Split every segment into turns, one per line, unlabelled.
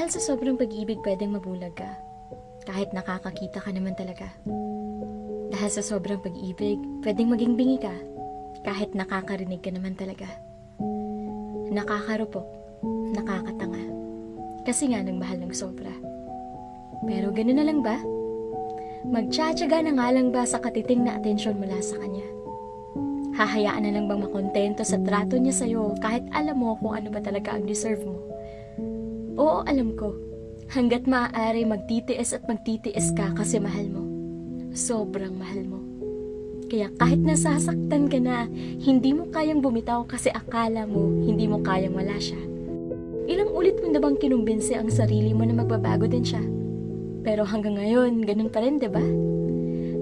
Dahil sa sobrang pag-ibig, pwedeng mabulag ka. Kahit nakakakita ka naman talaga. Dahil sa sobrang pag-ibig, pwedeng maging bingi ka. Kahit nakakarinig ka naman talaga. Nakakarupok, nakakatanga. Kasi nga nang mahal ng sobra. Pero ganun na lang ba? Magtsatsaga na nga lang ba sa katiting na atensyon mula sa kanya? Hahayaan na lang bang makontento sa trato niya sa'yo kahit alam mo kung ano ba talaga ang deserve mo? Oo, alam ko. Hanggat maaari magtitiis at magtitiis ka kasi mahal mo. Sobrang mahal mo. Kaya kahit nasasaktan ka na, hindi mo kayang bumitaw kasi akala mo hindi mo kayang wala siya. Ilang ulit mo na bang kinumbinsi ang sarili mo na magbabago din siya? Pero hanggang ngayon, ganun pa rin, diba?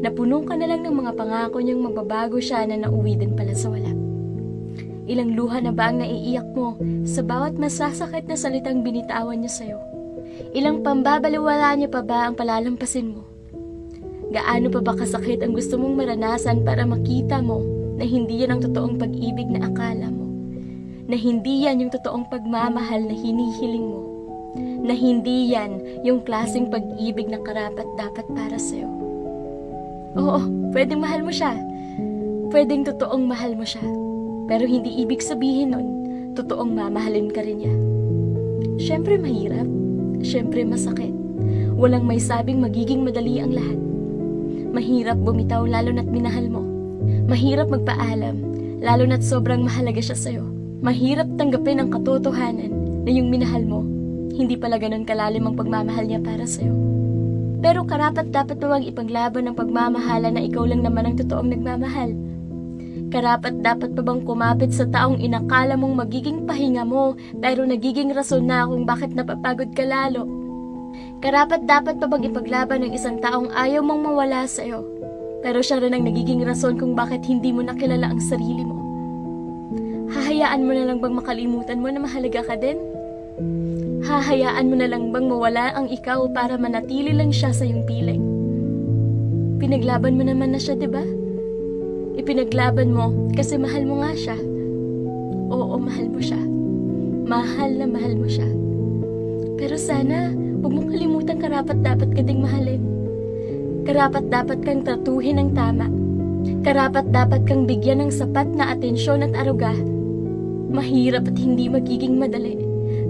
Napuno ka na lang ng mga pangako niyang magbabago siya na nauwi din pala sa wala. Ilang luha na ba ang naiiyak mo sa bawat masasakit na salitang binitawan niya sa'yo? Ilang pambabaliwala niya pa ba ang palalampasin mo? Gaano pa ba kasakit ang gusto mong maranasan para makita mo na hindi yan ang totoong pag-ibig na akala mo? Na hindi yan yung totoong pagmamahal na hinihiling mo? Na hindi yan yung klaseng pag-ibig na karapat-dapat para sa'yo? Oo, pwedeng mahal mo siya. Pwedeng totoong mahal mo siya. Pero hindi ibig sabihin nun, totoong mamahalin ka rin niya. Siyempre mahirap. Siyempre masakit. Walang may sabing magiging madali ang lahat. Mahirap bumitaw lalo na't minahal mo. Mahirap magpaalam, lalo na't sobrang mahalaga siya sa'yo. Mahirap tanggapin ang katotohanan na yung minahal mo, hindi pala ganun kalalim ang pagmamahal niya para sa'yo. Pero karapat dapat pa bang ipaglaban ang pagmamahala na ikaw lang naman ang totoong nagmamahal? Karapat dapat pa bang kumapit sa taong inakala mong magiging pahinga mo pero nagiging rason na kung bakit napapagod ka lalo? Karapat dapat pa bang ipaglaban ng isang taong ayaw mong mawala sa'yo pero siya rin ang nagiging rason kung bakit hindi mo nakilala ang sarili mo? Hahayaan mo na lang bang makalimutan mo na mahalaga ka din? Hahayaan mo na lang bang mawala ang ikaw para manatili lang siya sa iyong piling? Pinaglaban mo naman na siya, diba? Ipinaglaban mo kasi mahal mo nga siya. Oo, mahal mo siya. Mahal na mahal mo siya. Pero sana, huwag mong kalimutan karapat-dapat ka ding mahalin. Karapat-dapat kang tratuhin ng tama. Karapat-dapat kang bigyan ng sapat na atensyon at aruga. Mahirap at hindi magiging madali.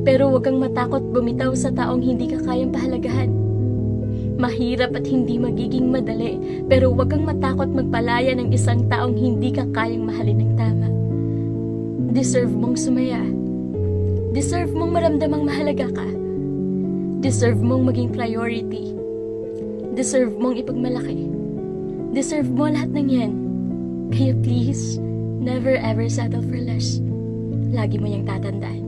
Pero huwag kang matakot bumitaw sa taong hindi ka kayang pahalagahan. Mahirap at hindi magiging madali, pero huwag kang matakot magpalaya ng isang taong hindi ka kayang mahalin ng tama. Deserve mong sumaya. Deserve mong maramdamang mahalaga ka. Deserve mong maging priority. Deserve mong ipagmalaki. Deserve mo lahat ng yan. Kaya please, never ever settle for less. Lagi mo yang tatandaan.